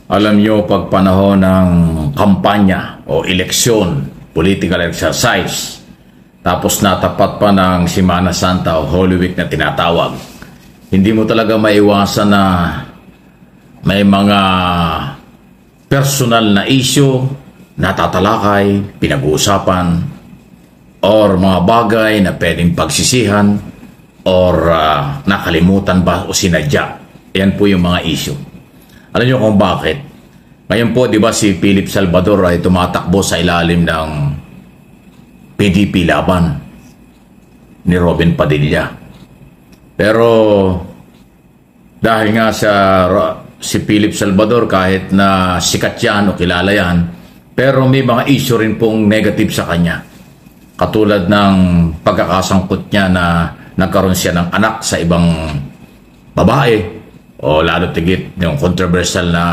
Alam nyo, pag panahon ng kampanya o eleksyon, political exercise, tapos natapat pa ng Semana Santa o Holy Week na tinatawag, hindi mo talaga maiwasan na may mga personal na issue na tatalakay, pinag-uusapan, or mga bagay na pwedeng pagsisihan, or nakalimutan ba o sinadya. Yan po yung mga issue. Alam niyo kung bakit? Ngayon po, di ba si Philip Salvador ay tumatakbo sa ilalim ng PDP laban ni Robin Padilla. Pero dahil nga si Philip Salvador, kahit na sikat yan o kilala yan, pero may mga issue rin pong negative sa kanya. Katulad ng pagkakasangkot niya na nagkaroon siya ng anak sa ibang babae, o lalo tigit yung controversial na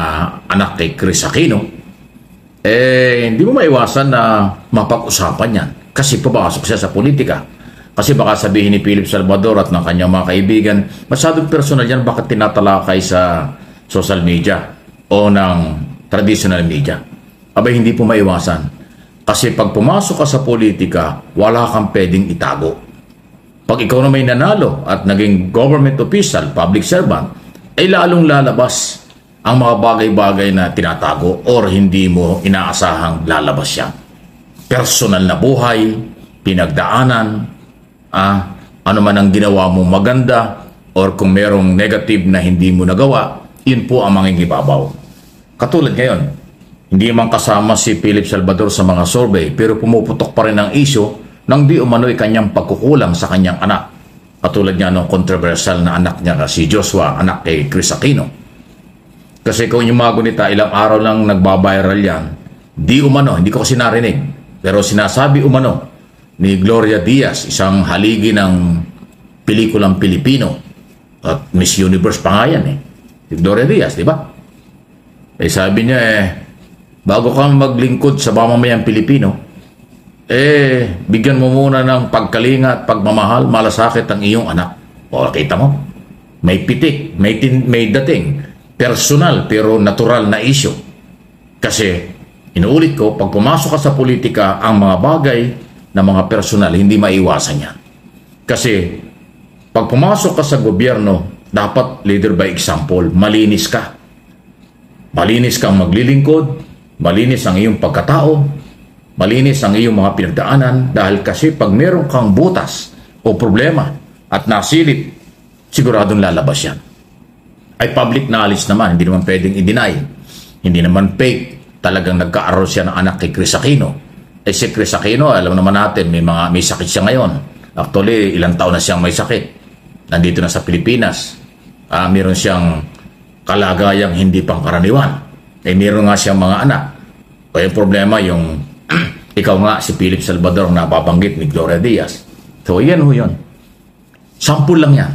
anak kay Chris Aquino, hindi mo maiwasan na mapag-usapan yan kasi papasok siya sa politika. Kasi baka sabihin ni Philip Salvador at ng kanyang mga kaibigan, masyadong personal yan, bakit tinatalakay sa social media o ng traditional media. Abay, hindi po maiwasan. Kasi pag pumasok ka sa politika, wala kang pwedeng itago. Pag ikaw na may nanalo at naging government official, public servant, ay lalong lalabas ang mga bagay-bagay na tinatago or hindi mo inaasahang lalabas yan. Personal na buhay, pinagdaanan, ano man ang ginawa mo maganda or kung merong negative na hindi mo nagawa, yun po ang mangingibabaw. Katulad ngayon, hindi man kasama si Philip Salvador sa mga survey pero pumuputok pa rin ang issue nang di umano'y kanyang pagkukulang sa kanyang anak. Katulad niya ng controversial na anak niya si Joshua, anak kay Chris Aquino. Kasi kung yung mga gunita, ilang araw lang nagbabiral yan, di umano, hindi ko kasi narinig, pero sinasabi umano ni Gloria Diaz, isang haligi ng pelikulang Pilipino, at Miss Universe pa nga yan si Gloria Diaz, di ba? Sabi niya bago kang maglingkod sa mamamayang Pilipino, bigyan mo muna ng pagkalinga at pagmamahal, malasakit ang iyong anak. O, kita mo? May pitik, may dating, personal pero natural na issue. Kasi, inuulit ko, pag pumasok ka sa politika, ang mga bagay na mga personal, hindi maiwasan yan. Kasi, pag pumasok ka sa gobyerno, dapat leader by example, malinis ka. Malinis kang maglilingkod, malinis ang iyong pagkatao, malinis ang iyong mga pinagdaanan dahil kasi pag meron kang butas o problema at nasilip, siguradong lalabas yan. Ay public knowledge naman, hindi naman pwedeng i-deny. Hindi naman fake. Talagang nagka-aroon siya ng anak kay Chris Aquino. Si Chris Aquino, alam naman natin, may sakit siya ngayon. Actually, ilang taon na siyang may sakit. Nandito na sa Pilipinas. Meron siyang kalagayang hindi pangkaraniwan. Meron nga siyang mga anak. Kaya yung problema, yung ikaw nga, si Philip Salvador na napabanggit ni Gloria Diaz. So, yan ho yun. Sample lang yan.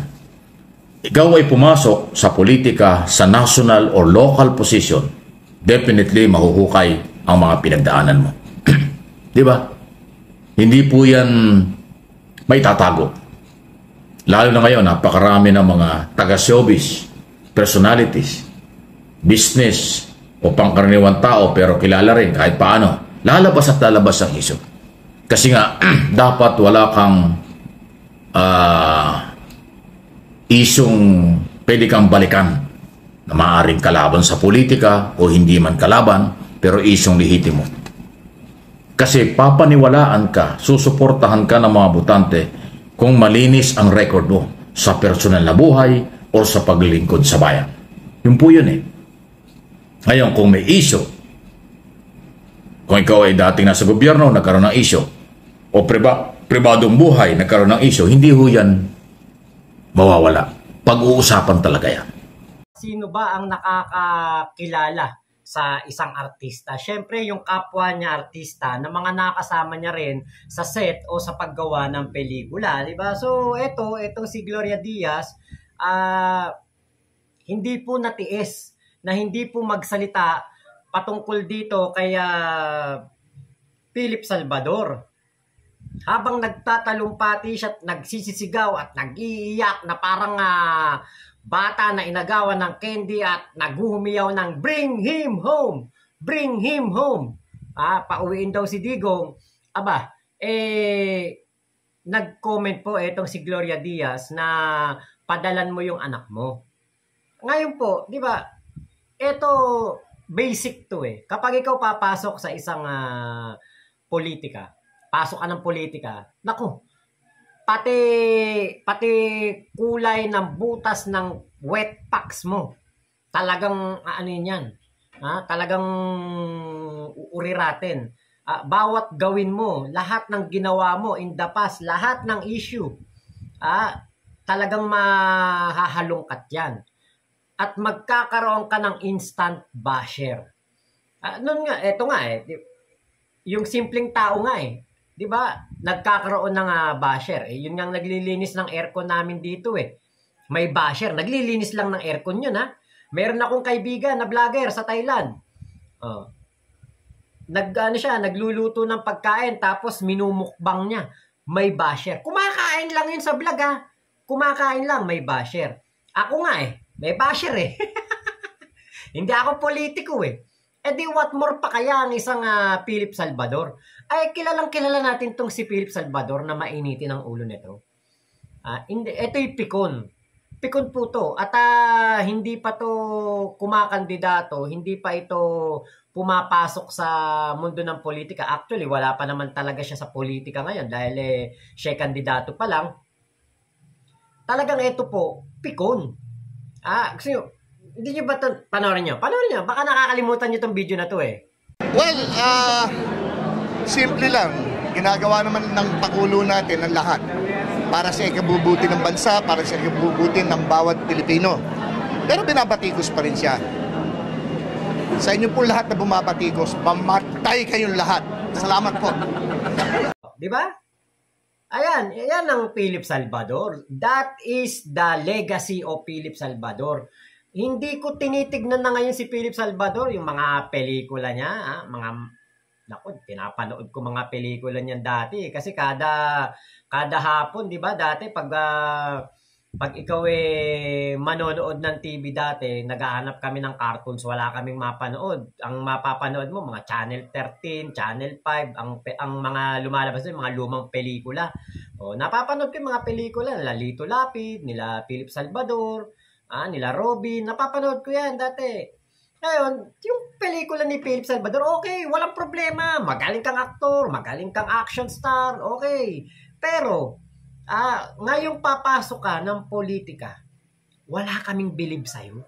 Ikaw ay pumasok sa politika sa national or local position, definitely mahuhukay ang mga pinagdaanan mo. Di ba? Hindi po yan may tatago. Lalo na ngayon, napakarami ng mga taga-showbiz, personalities, business, o pangkaraniwang tao pero kilala rin kahit paano. Lalabas at lalabas ang issue. Kasi nga, dapat wala kang isyong pwede kang balikan na maaaring kalaban sa politika o hindi man kalaban, pero isyong lehitimo. Kasi papaniwalaan ka, susuportahan ka ng mga botante kung malinis ang record mo sa personal na buhay o sa paglilingkod sa bayan. Yun po yun Ngayon, kung may issue, kung ikaw ay dating nasa gobyerno, nagkaroon ng issue, o pribadong buhay, nagkaroon ng issue, hindi ho yan mawawala. Pag-uusapan talaga yan. Sino ba ang nakakakilala sa isang artista? Siyempre, yung kapwa niya artista na mga nakasama niya rin sa set o sa paggawa ng pelikula, di ba? So, eto si Gloria Diaz, hindi po natiis na hindi po magsalita patungkol dito kay Philip Salvador. Habang nagtatalumpati siya at nagsisisigaw at nag-iiyak na parang Bata na inagawan ng candy at naghuhumiyaw ng bring him home. Bring him home. Pauwiin daw si Digong. Aba, nag-comment po itong si Gloria Diaz na padalan mo yung anak mo. Ngayon po, di ba, ito basic to eh. Kapag ikaw papasok sa isang politika, pasok ka ng politika, naku, pati kulay ng butas ng wet packs mo, talagang ano yan, talagang uuriratin. Bawat gawin mo, lahat ng ginawa mo in the past, lahat ng issue, talagang mahahalongkat yan. At magkakaroon ka ng instant basher. Noon nga, eto nga yung simpleng tao nga di ba? Nagkakaroon ng basher. Yun nga naglilinis ng aircon namin dito May basher, naglilinis lang ng aircon yun Meron akong kaibigan na vlogger sa Thailand. Nagluluto ng pagkain tapos minumukbang niya. May basher. Kumakain lang yun sa vlog Kumakain lang, may basher. Ako nga may basher Hindi ako politiko di what more pa kaya ang isang Philip Salvador? Kilala natin tong si Philip Salvador na mainitin ang ulo nito. Ito'y pikon. Pikon po to. At hindi pa to kumakandidato, hindi pa ito pumapasok sa mundo ng politika. Actually, wala pa naman talaga siya sa politika ngayon dahil siya kandidato pa lang. Talagang ito po, pikon. Kasi hindi nyo ba ito, panoorin nyo? Baka nakakalimutan nyo itong video na to Well, simple lang. Ginagawa naman ng Pangulo natin ang lahat para sa ikabubuti ng bansa, para sa ikabubuti ng bawat Pilipino. Pero binabatikos pa rin siya. Sa inyo po lahat na bumabatikos, mamatay kayong lahat. Salamat po. Di ba? Ayan ang Philip Salvador. That is the legacy of Philip Salvador. Hindi ko tinitignan na ngayon si Philip Salvador, yung mga pelikula niya, pinapanood ko mga pelikula niyan dati kasi kada hapon, 'di ba? Dati pag ikaw manonood ng TV dati, naghahanap kami ng cartoons, wala kaming mapanood. Ang mapapanood mo mga Channel 13, Channel 5, ang mga lumalabas doon, mga lumang pelikula. Napapanood ko yung mga pelikula nila Lito Lapid, nila Philip Salvador, nila Robin, napapanood ko yan dati. Ngayon, yung pelikula ni Philip Salvador, okay, walang problema. Magaling kang aktor, magaling kang action star, okay. Pero, ngayong papasok ka ng politika, wala kaming bilib sa'yo.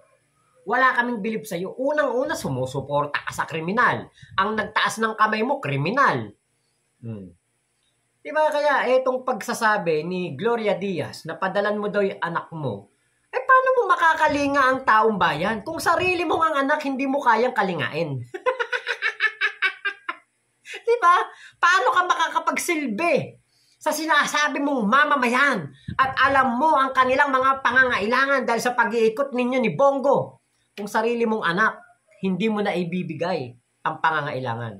Wala kaming bilib sa'yo. Unang-una, sumusuporta ka sa kriminal. Ang nagtaas ng kamay mo, kriminal. Diba kaya, itong pagsasabi ni Gloria Diaz na padalan mo daw yung anak mo, paano mo makakalinga ang taong bayan kung sarili mo ang anak hindi mo kayang kalingain? Diba? Paano ka makakapagsilbi sa sinasabi mong mamamayan at alam mo ang kanilang mga pangangailangan dahil sa pag-iikot ninyo ni Bongo kung sarili mong anak hindi mo na ibibigay ang pangangailangan?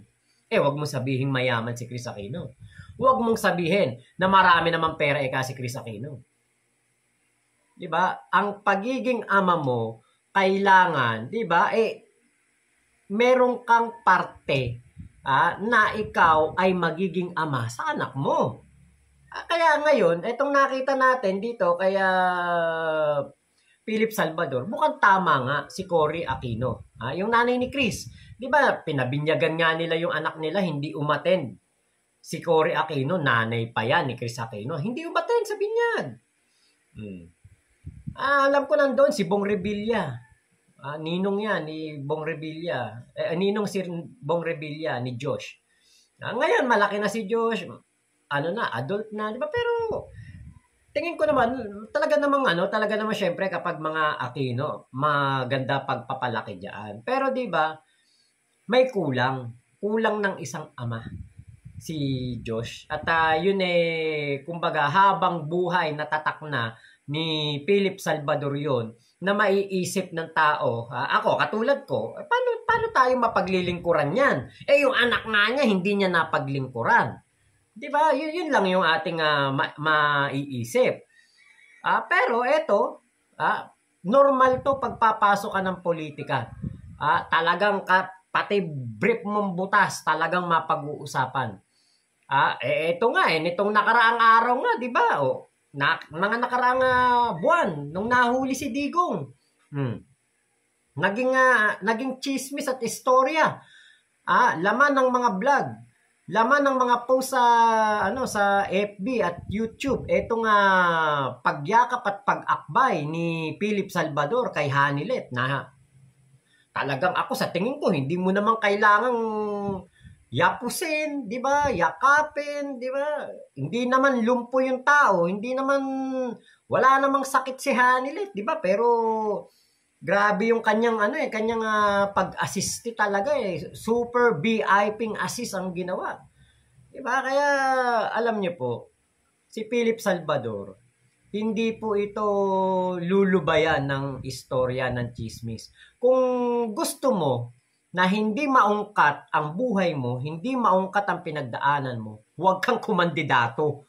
Wag mong sabihin mayaman si Chris Aquino. Wag mong sabihin na marami namang pera si Chris Aquino. Diba? Ang pagiging ama mo, kailangan, diba, meron kang parte na ikaw ay magiging ama sa anak mo. Kaya ngayon, itong nakita natin dito, kaya Philip Salvador, mukhang tama nga si Cory Aquino. Yung nanay ni Chris, diba, pinabinyagan nga nila yung anak nila, hindi umattend. Si Cory Aquino, nanay pa yan ni Chris Aquino, hindi umattend sa binyag. Alam ko nandoon si Bong Revilla. Ninong yan ni Bong Revilla. Ninong si Bong Revilla ni Josh. Ngayon malaki na si Josh. Adult na, di ba? Pero tingin ko naman talaga naman syempre kapag mga Aquino, maganda pagpapalaki diyan. Pero di ba? May kulang ng isang ama si Josh. At yun kumbaga habang buhay natatak na ni Philip Salvador yun na maiisip ng tao, ako, katulad ko, paano tayo mapaglilingkuran yan? Yung anak nga niya, hindi niya napaglingkuran. Di ba? Yun lang yung ating maiisip. Pero eto, normal to pagpapasok ka ng politika. Talagang pati brief mong butas talagang mapag-uusapan. Eto nga nitong nakaraang araw nga, 'di ba? Mga nakaraang buwan nung nahuli si Digong. Naging chismis at istorya. Laman ng mga vlog, laman ng mga post sa FB at YouTube. Etong pagyakap at pag-akbay ni Philip Salvador kay Hanilet na talagang ako sa tingin ko hindi mo naman kailangang yapusin, 'di ba? Yakapin, 'di ba? Hindi naman lumpo yung tao, hindi naman wala namang sakit si Hanilet, 'di ba? Pero grabe yung kanyang pag-assist talaga Super VIP assist ang ginawa. 'Di ba? Kaya alam niyo po, si Philip Salvador, hindi po ito lulubayan ng istorya ng chismis. Kung gusto mo na hindi maungkat ang buhay mo, hindi maungkat ang pinagdaanan mo, huwag kang kumandidato.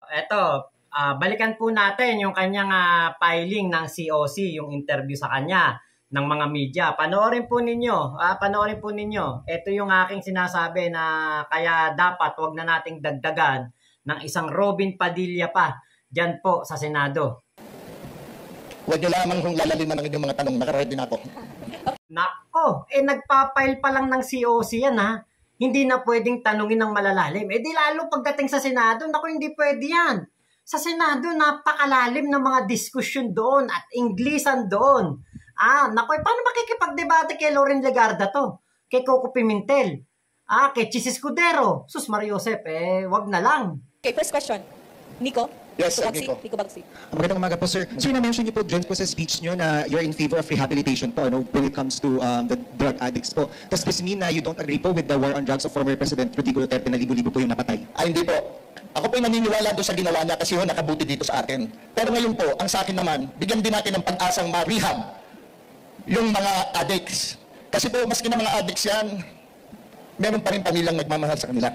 Eto, balikan po natin yung kanyang filing ng COC, yung interview sa kanya ng mga media. Panoorin po ninyo. Ito yung aking sinasabi na kaya dapat wag na nating dagdagan ng isang Robin Padilla pa dyan po sa Senado. Huwag niyo lamang kung lalaliman ng inyong mga tanong. Nakaready na ako. Nako, nagpapile pa lang ng COC yan Hindi na pwedeng tanungin ng malalalim. Di lalo pagdating sa Senado, nako hindi pwede yan. Sa Senado, napakalalim ng mga diskusyon doon at Inglesan doon. Nako, paano makikipagdebate kay Loren Legarda to? Kay Coco Pimentel? Kay Chis Escudero? Sus Mariosep, wag na lang. Okay, first question. Nico? Yes, Nico Nico. Bagsi. Magandang umaga po, sir. Sir, na-mention niyo po dyan po sa speech niyo na you're in favor of rehabilitation po when it comes to the drug addicts po. Does this mean na you don't agree po with the war on drugs of former President Rodrigo Duterte na libo-libo po yung napatay? Hindi po. Ako po naniniwala doon sa ginawa niya kasi nakabuti dito sa atin. Pero ngayon po, ang sa akin naman, bigyan din natin ng pag-asang ma-rehab yung mga addicts. Kasi po, maski na mga addicts yan, meron pa rin pamilyang nagmamahal sa kanila.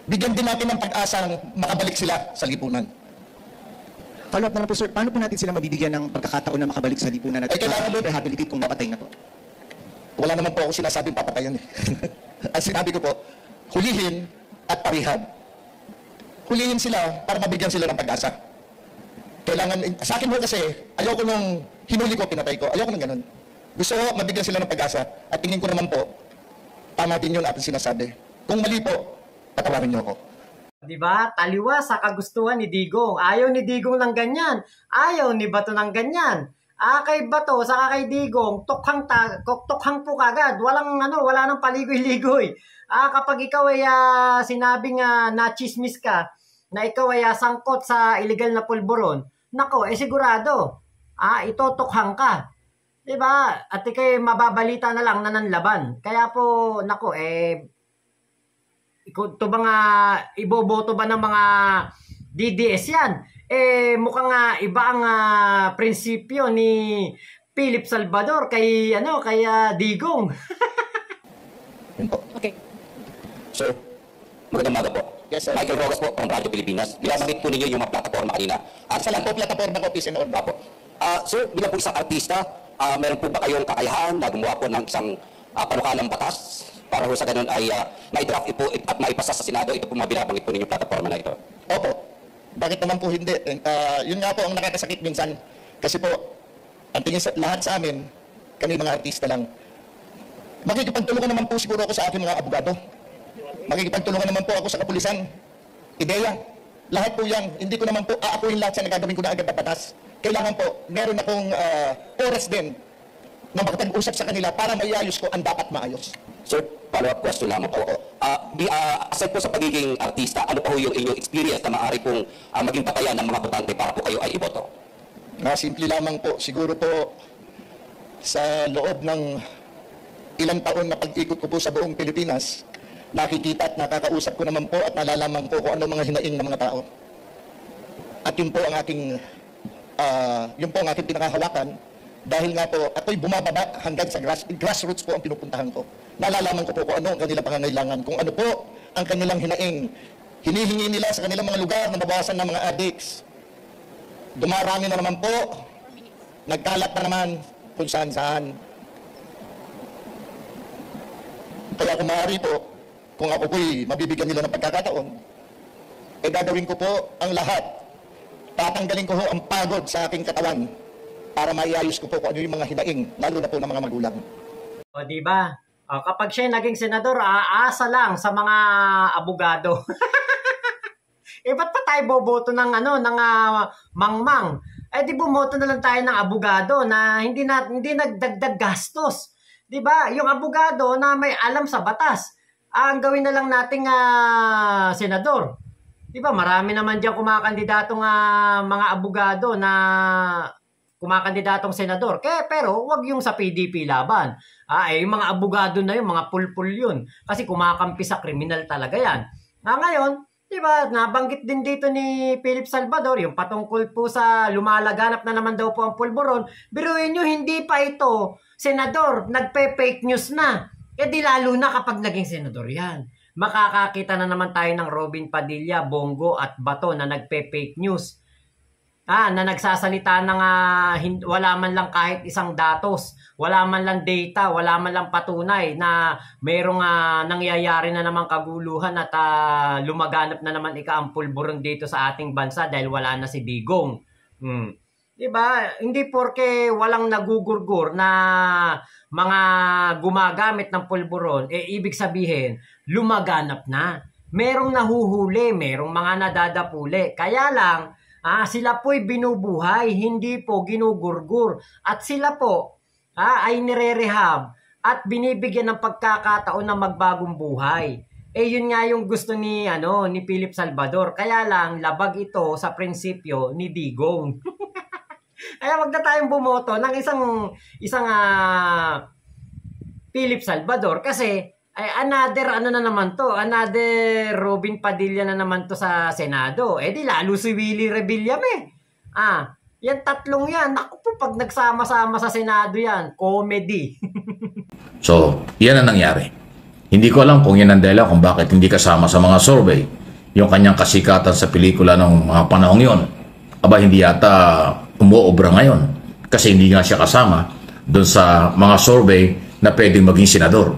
Bigyan din natin ng pag-asang makabalik sila sa lipunan. Follow-up na lang po, sir. Paano po natin sila mabibigyan ng pagkakataon na makabalik sa lipunan at rehabilitate kung napatay na po? Wala naman po ako sinasabing papatayan Ang sinabi ko po, hulihin at parihab. Hulihin sila para mabigyan sila ng pag-asa. Kailangan, sa akin mo kasi, ayoko nung hinuli ko, pinatay ko. Ayoko nung ganun. Gusto ko mabigyan sila ng pag-asa at tingin ko naman po, tama din yun ating sinasabi. Kung mali po, patawarin niyo ako. Diba? Taliwa sa kagustuhan ni Digong. Ayaw ni Digong ng ganyan. Ayaw ni Bato ng ganyan. Kay Bato, saka kay Digong, tukhang po kagad. Wala nang paligoy-ligoy. Kapag ikaw ay sinabing na-chismis ka, na ikaw ay sangkot sa illegal na pulburon, nako, sigurado, itutukhang ka. Diba? At ikay mababalita na lang na nanlaban. Kaya po, nako, ito mga iboboto ba ng mga DDS yan? Mukhang iba ang prinsipyo ni Philip Salvador kay Digong. Okay. Sir, magandang umaga po. Yes, sir. Michael Rojas po, from Radyo Pilipinas. Binabanggit po ninyo yung mga plataforma kanina. Saan po plataforma ko, Peace and Order po? Sir, bilang po isang artista, meron po ba kayong kakayahan na gumawa po ng isang panukalang batas para sa ganun ay ma-draft po at maipasa sa Senado? Ito po mga binabanggit po ninyong plataforma na ito. Opo. Bakit naman po hindi? Yun nga po ang nakakasakit minsan. Kasi po, ang tingin sa lahat sa amin, kami mga artista lang. Makikipagtulungan naman po siguro ako sa aking mga abogado. Makikipagtulungan naman po ako sa kapulisan. Ideya. Lahat po yan. Hindi ko naman po aakuin lahat sa nagagawin ko na agad na batas. Kailangan po, meron akong oras din na makapag-usap sa kanila para maiayos ko ang dapat maayos. Sir, follow-up question lamang po. Aside po sa pagiging artista, ano po yung inyong experience na maaari pong maging patayan ng mga botante para po kayo ay iboto? Simple lamang po. Siguro po sa loob ng ilang taon na pag-ikot ko po sa buong Pilipinas, nakikita at nakakausap ko naman po at nalalaman po kung ano mga hinaing ng mga tao. At yun po ang aking pinakahawakan. Dahil nga po, ako'y bumababa hanggang sa grassroots po ang pinupuntahan ko. Nalalaman ko po kung ano ang kanilang pangangailangan, kung ano po ang kanilang hinaing. Hinihingi nila sa kanilang mga lugar na mabawasan ng mga addicts. Dumarami na naman po Nagkalat na naman kung saan-saan. Kaya kung maaari po, kung ako po'y mabibigyan nila ng pagkakataon, gagawin ko po ang lahat. Tatanggalin ko ho ang pagod sa aking katawan para maiayos ko po kung ano yung mga hinaing, lalo na po ng mga magulang. O, di ba? Kapag siya naging senador, aasa lang sa mga abogado. Ba't pa tayo boboto ng mangmang? Di bumoto na lang tayo ng abogado na hindi nagdagdag gastos. 'Di ba? Yung abogado na may alam sa batas. Ang gawin na lang nating senador. 'Di ba? Marami naman diyan kumakandidatong mga abogado na kumakandidatong senador. Pero wag yung sa PDP laban. Yung mga abogado na yun, mga pulpul yun. Kasi kumakampi sa kriminal talaga yan. Ngayon, diba, nabanggit din dito ni Philip Salvador, yung patungkol po sa lumalaganap na naman daw po ang pulburon. Biruin nyo, hindi pa ito, senador, nagpe-fake news na. Di lalo na kapag naging senador yan. Makakakita na naman tayo ng Robin Padilla, Bongo at Bato na nagpe-fake news. Na nagsasalita ng wala man lang kahit isang datos, wala man lang data, wala man lang patunay na mayroong nangyayari na naman kaguluhan at lumaganap na naman ang pulburon dito sa ating bansa dahil wala na si Digong. Diba? Hindi porke walang nagugurgur na mga gumagamit ng pulburon, ibig sabihin, lumaganap na. Merong nahuhuli, merong mga nadadapuli. Kaya lang, sila po'y binubuhay, hindi po ginugurgur. At sila po ay nire-rehab at binibigyan ng pagkakataon na magbagong buhay. Yun nga yung gusto ni Philip Salvador. Kaya lang, labag ito sa prinsipyo ni Digong. Kaya wag na tayong bumoto ng isang Philip Salvador kasi another another Robin Padilla na naman to sa Senado. Di lalo si Willie Rebillame. Yan tatlong yan. Naku po, pag nagsama-sama sa Senado yan, comedy. So, yan ang nangyari. Hindi ko alam kung yan ang dahilan kung bakit hindi kasama sa mga survey yung kanyang kasikatan sa pelikula ng mga panahong yon. Hindi yata umuobra ngayon kasi hindi nga siya kasama doon sa mga survey na pwedeng maging senador.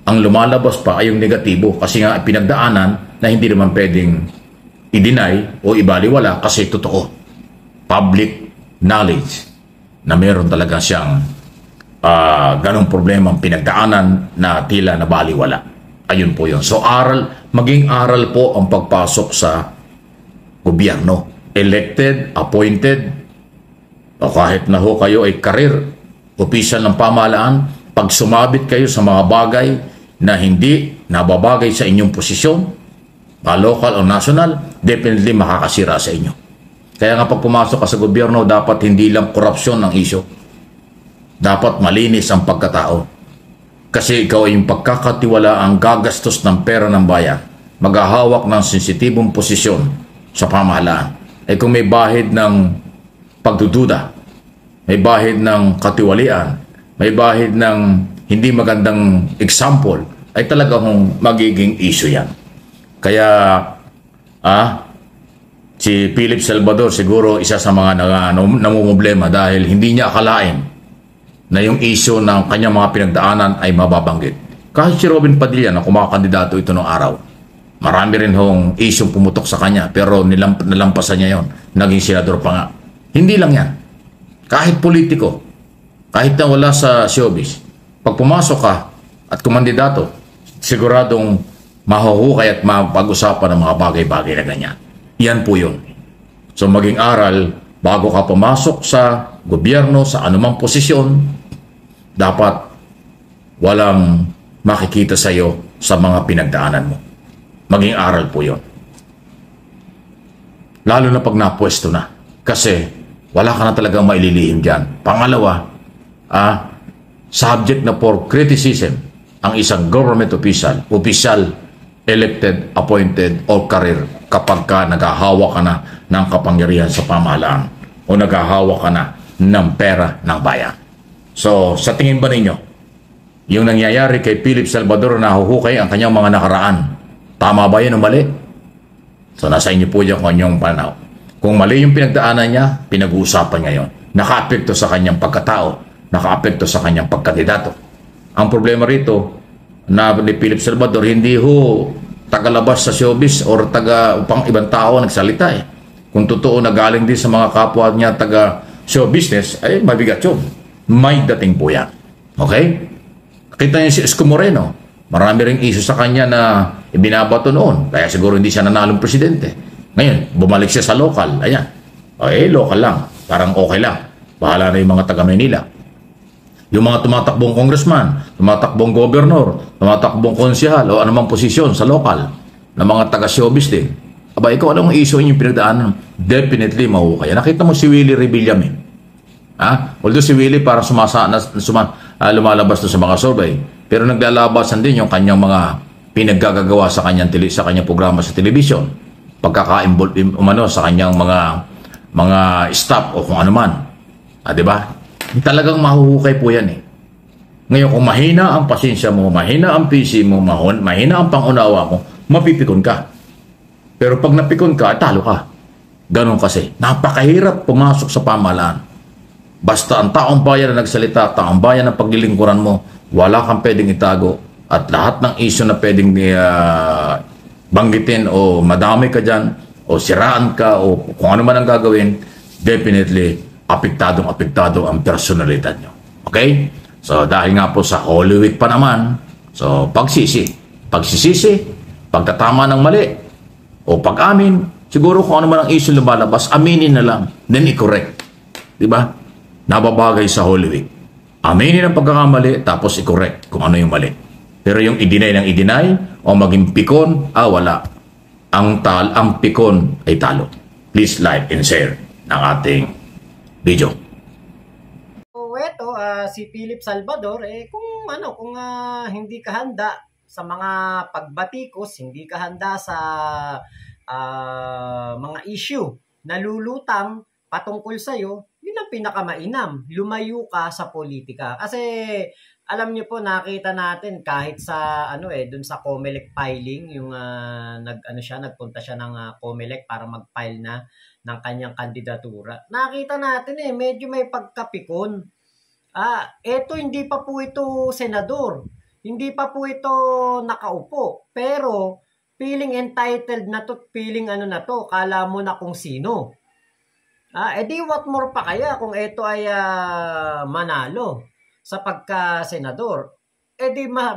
Ang lumalabas pa ay yung negatibo kasi nga pinagdaanan na hindi naman pwedeng i-deny o ibaliwala kasi totoo. Public knowledge na meron talaga siyang ganong problemang pinagdaanan na tila nabaliwala. Ayun po yun. So maging aral po ang pagpasok sa gobyerno. Elected, appointed, o kahit na ho kayo ay career, opisyal ng pamahalaan, pag sumabit kayo sa mga bagay na hindi nababagay sa inyong posisyon, local o national, definitely makakasira sa inyo. Kaya nga pag pumasok ka sa gobyerno, dapat hindi lang korupsyon ang isyo. Dapat malinis ang pagkatao. Kasi ikaw ay yung pagkakatiwala ang gagastos ng pera ng bayan, maghahawak ng sensitibong posisyon sa pamahalaan. Kung may bahid ng pagdududa, may bahid ng katiwalian, may bahid ng hindi magandang example, ay talagang magiging issue yan. Kaya, si Philip Salvador siguro isa sa mga namumblema dahil hindi niya akalain na yung issue ng kanyang mga pinagdaanan ay mababanggit. Kahit si Robin Padilla na kumakandidato ito noong araw, marami rin hong issue pumutok sa kanya pero nalampasan niya yon. Naging senador pa nga. Hindi lang yan. Kahit politiko, kahit na wala sa showbiz, pag pumasok ka at kumandidato, siguradong mahuhukay at mapag-usapan ng mga bagay-bagay na ganyan. Yan po yun. So maging aral, bago ka pumasok sa gobyerno, sa anumang posisyon, dapat walang makikita sa iyo sa mga pinagdaanan mo. Maging aral po yun. Lalo na pag napwesto na. Kasi wala ka na talagang maililihim dyan. Pangalawa, subject na for criticism ang isang government official, elected, appointed, or career kapag ka naghahawak ka na ng kapangyarihan sa pamahalaan o naghahawak ka na ng pera ng bayan. So, sa tingin ba ninyo, yung nangyayari kay Philip Salvador na nahuhukay ang kanyang mga nakaraan, tama ba yun o mali? So, nasa inyo po yung kanyang panaw. Kung mali yung pinagdaanan niya, pinag-uusapan ngayon. nakaapekto sa kanyang pagkatao, nakaapekto sa kanyang pagkandidato. Ang problema rito na ni Philip Salvador, hindi ho tagalabas sa showbiz or taga upang ibang tao nagsalita eh. Kung totoo na galing din sa mga kapwa niya taga show business, ay mabigat yun. May dating po yan. Okay? Kita niyo si Isko Moreno. Marami ring issue sa kanya na ibinabato noon. Kaya siguro hindi siya nanalong presidente. Ngayon, bumalik siya sa local. Ayan. Okay, local lang. Parang okay lang. Bahala na yung mga taga Maynila. Yung mga tumatakbong congressman, tumatakbong governor, tumatakbong konsyahal o anumang posisyon sa local na mga taga showbiz din. Aba, ikaw anong issue yung pinagdaanan? Definitely mahukay. Nakita mo si Willie Revillame eh. Although si Willie para lumalabas na sa mga survey, pero naglalabasan din yung kanyang mga pinaggagawa sa kanyang programa sa television, pagkaka-involve sa kanyang mga staff o kung ano man. Di ba? Talagang mahuhukay po yan eh. Ngayon, kung mahina ang pasensya mo, mahina ang PC mo, mahina ang pangunawa mo, mapipikon ka. Pero pag napikon ka, talo ka. Ganon kasi. Napakahirap pumasok sa pamahalaan. Basta ang taong bayan na nagsalita, taong bayan na paglilingkuran mo, wala kang pwedeng itago. At lahat ng issue na pwedeng banggitin o madami ka dyan, o siraan ka, o kung ano man ang gagawin, definitely, apektado ang personalidad nyo. Okay? So, dahil nga po sa Holy Week pa naman, so, pagsisisi, pagtatama ng mali, o pag-amin, siguro kung ano man ang issue lumalabas, aminin na lang, then i-correct. Diba? Nababagay sa Holy Week. Aminin ang pagkakamali, tapos i-correct kung ano yung mali. Pero yung i-deny ng i-deny, o maging pikon, wala. Ang pikon ay talo. Please like and share ng ating video. So eto, si Philip Salvador, kung hindi ka handa sa mga pagbatikos, hindi ka handa sa mga issue na lulutang patungkol sa'yo, yun ang pinakamainam. Lumayo ka sa politika. Kasi alam niyo po, nakita natin kahit sa dun sa COMELEC filing, yung nagpunta siya ng COMELEC para mag-file na ng kanyang kandidatura. Nakita natin medyo may pagkapikon. Eto hindi pa po ito senador. Hindi pa po ito nakaupo. Pero feeling entitled na to, feeling na to, kala mo na kung sino. Di what more pa kaya kung ito ay manalo sa pagka-senador.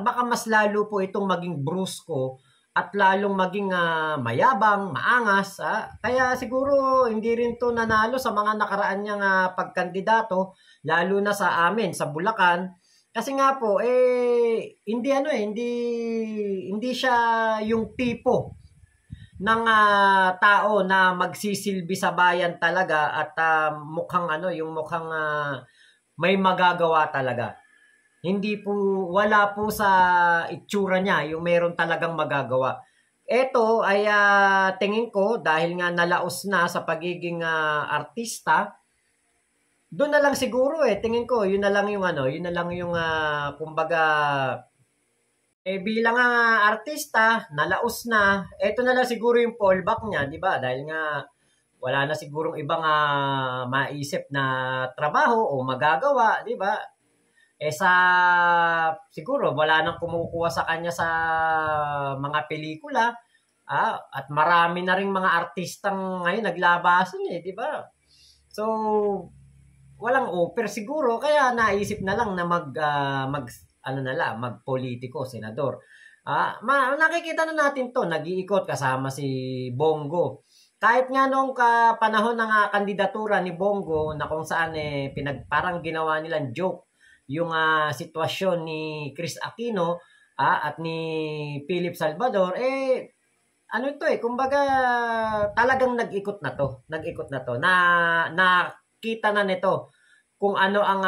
Baka mas lalo po itong maging brusko at lalong maging mayabang, maangas. Kaya siguro hindi rin to nanalo sa mga nakaraan niyang pagkandidato, lalo na sa amin, sa Bulacan. Kasi nga po, hindi siya yung tipo ng tao na magsisilbi sa bayan talaga at mukhang may magagawa talaga. Wala po sa itsura niya yung meron talagang magagawa. Ito ay tingin ko dahil nga nalaos na sa pagiging artista, doon na lang siguro tingin ko yun na lang yung kumbaga bilang artista, nalaos na, ito na lang siguro yung fallback niya, di ba? Dahil nga wala na sigurong ibang maisip na trabaho o magagawa, di ba? Siguro wala nang kumukuha sa kanya sa mga pelikula, at marami na ring mga artistang ngayon naglabasan di ba? So, walang offer siguro, kaya naisip na lang na magpolitiko, senador. Nakikita na natin to, nag-iikot kasama si Bongo. Kahit nga nung panahon ng kandidatura ni Bongo na kung saan parang ginawa nilang joke yung sitwasyon ni Chris Aquino at ni Philip Salvador, kumbaga talagang nag-ikot na to. Nakita na nito kung ano ang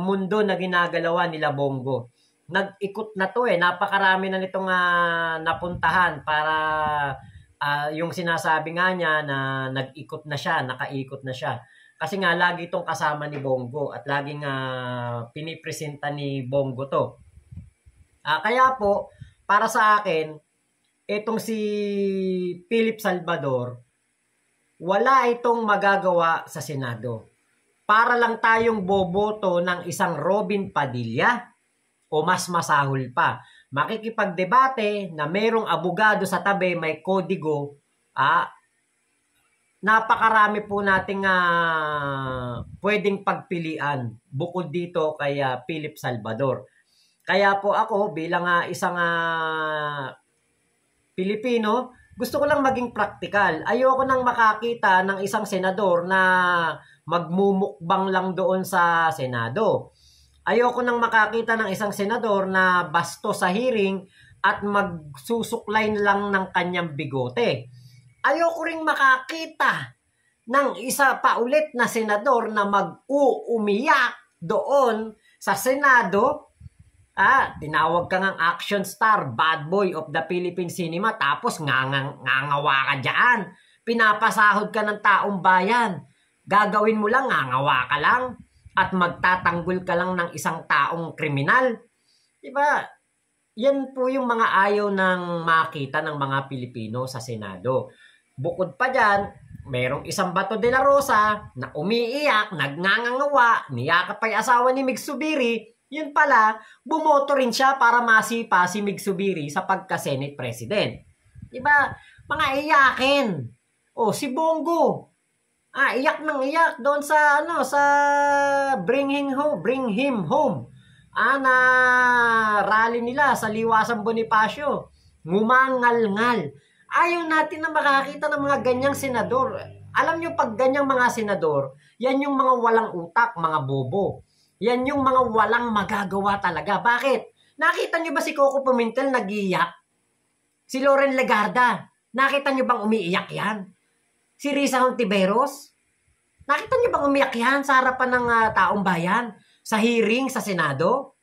mundo na ginagalawan nila Bongo. Nag-ikot na to napakarami na nitong napuntahan para yung sinasabi nga niya na nag-ikot na siya, nakaikot na siya. Kasi nga lagi itong kasama ni Bongo at laging pinipresenta ni Bongo to. Kaya po, para sa akin, itong si Philip Salvador, wala itong magagawa sa Senado. para lang tayong boboto ng isang Robin Padilla o mas masahol pa, makikipagdebate na merong abogado sa tabi, may kodigo, napakarami po nating pwedeng pagpilian bukod dito kay Philip Salvador. Kaya po ako bilang isang Pilipino, gusto ko lang maging praktikal. Ayoko nang makakita ng isang senador na magmumukbang lang doon sa Senado. Ayoko nang makakita ng isang senador na basto sa hearing at magsusuklay lang ng kanyang bigote. Ayoko ring makakita ng isa pa ulit na senador na mag-uumiyak doon sa Senado. Tinawag ka ngang action star, bad boy of the Philippine cinema, tapos ngangawa ka dyan. Pinapasahod ka ng taong bayan. Gagawin mo lang, ngangawa ka lang at magtatanggol ka lang ng isang taong kriminal. Diba? Yan po yung mga ayaw ng makita ng mga Pilipino sa Senado. Bukod pa dyan, merong isang Bato de la Rosa na umiiyak, nagngangawa, niyakap pa yung asawa ni Mig Zubiri. Yun pala, bumoto rin siya para masipa si Mig Zubiri sa pagka-Senate President. Diba? Mga iyakin. Si Bongo. Iyak nang iyak doon sa bring him home. Na rally nila sa Liwasang Bonifacio. Ngumangal-ngal. Ayaw natin na makakita ng mga ganyang senador. Alam nyo, pag ganyang mga senador, yan yung mga walang utak, mga bobo. Yan yung mga walang magagawa talaga. Bakit? Nakita nyo ba si Coco Pimentel nag-iiyak? Si Loren Legarda, nakita nyo bang umiiyak yan? Si Risa Hontiveros, nakita nyo bang umiyak yan sa harapan ng taong bayan? Sa hearing sa Senado?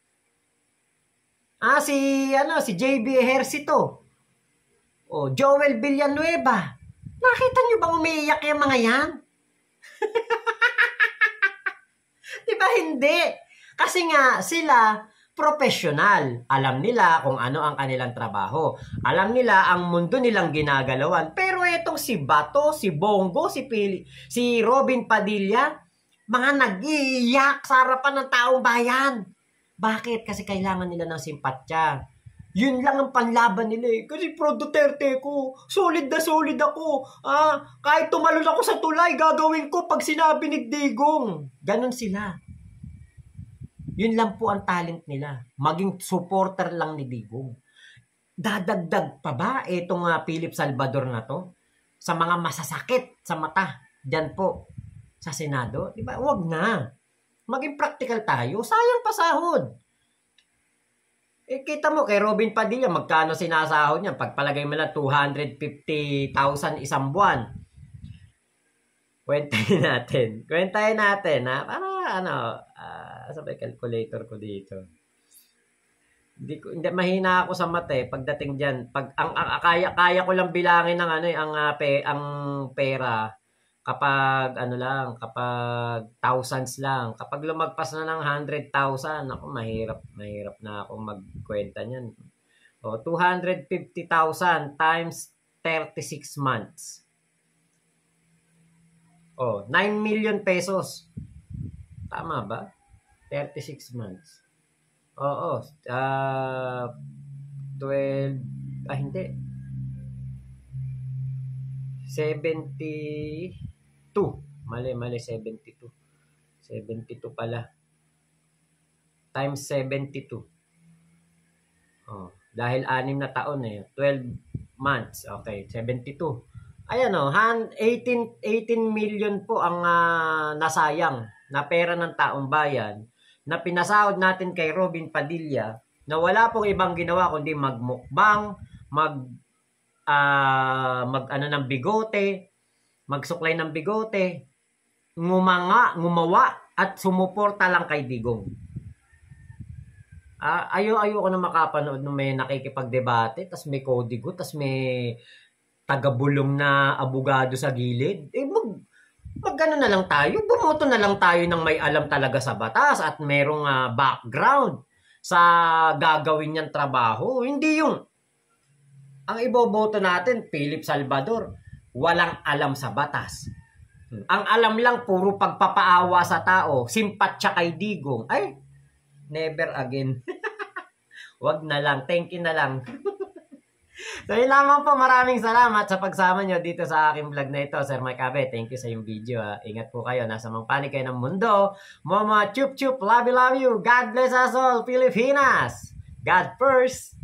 Si JB Ejercito. Joel Villanueva. Nakita nyo bang umiiyak yung mga yan? Diba hindi? Kasi nga sila professional. Alam nila kung ano ang kanilang trabaho. Alam nila ang mundo nilang ginagalawan. Pero itong si Bato, si Bongo, si Robin Padilla, mga nag-iiyak sa harapan ng taong bayan. Bakit? Kasi kailangan nila ng simpatya. Yun lang ang panlaban nila eh. Kasi pro Duterte ko. Solid na solid ako. Kahit tumalon ako sa tulay, gagawin ko pag sinabi ni Digong. Ganon sila. Yun lang po ang talent nila. Maging supporter lang ni Digong. Dadagdag pa ba itong Philip Salvador na to? Sa mga masasakit sa mata. Diyan po. Sa Senado. Diba? Huwag na. Maging practical tayo. Sayang pa sahod. Kita mo kay Robin Padilla, magkano sinasahod niya? Pagpalagay mo lang 250,000 isang buwan. Kwentahin natin, ha? Para sabay calculator ko dito. Hindi mahina ako sa mate pagdating diyan. Pag kaya ko lang bilangin ng ang pera kapag kapag thousands lang. Kapag lumagpas na ng 100,000, ako mahirap na ako magkwenta niyan. 250,000 times 36 months. 9 million pesos. Tama ba? 36 months. 12 hindi. 72. Mali, 72. 72 pala. Times 72. Dahil 6 na taon 12 months. Okay, 72. Ayan 18 million po ang nasayang na pera ng taong bayan na pinasahod natin kay Robin Padilla na wala pong ibang ginawa kundi magmukbang, ng bigote, magsuklay ng bigote, ngumawa at sumuporta lang kay Digong. Ayoko na makapanood ng may nakikipagdebate, tas may kodigo, tas may tagabulong na abogado sa gilid. Mag-ano na lang tayo, bumoto na lang tayo ng may alam talaga sa batas at merong background sa gagawin niyang trabaho. Hindi yung ang iboboto natin, Philip Salvador, walang alam sa batas. Ang alam lang, puro pagpapaawa sa tao, simpatya kay Digong. Ay, never again. Wag na lang, thank you na lang. So yun lamang po, maraming salamat sa pagsama nyo dito sa aking vlog na ito. Sir Mike Abe, thank you sa yung video. Ingat po kayo, nasa mang panig kayo ng mundo. Mama chup chup, love you, love you. God bless us all, Pilipinas. God first.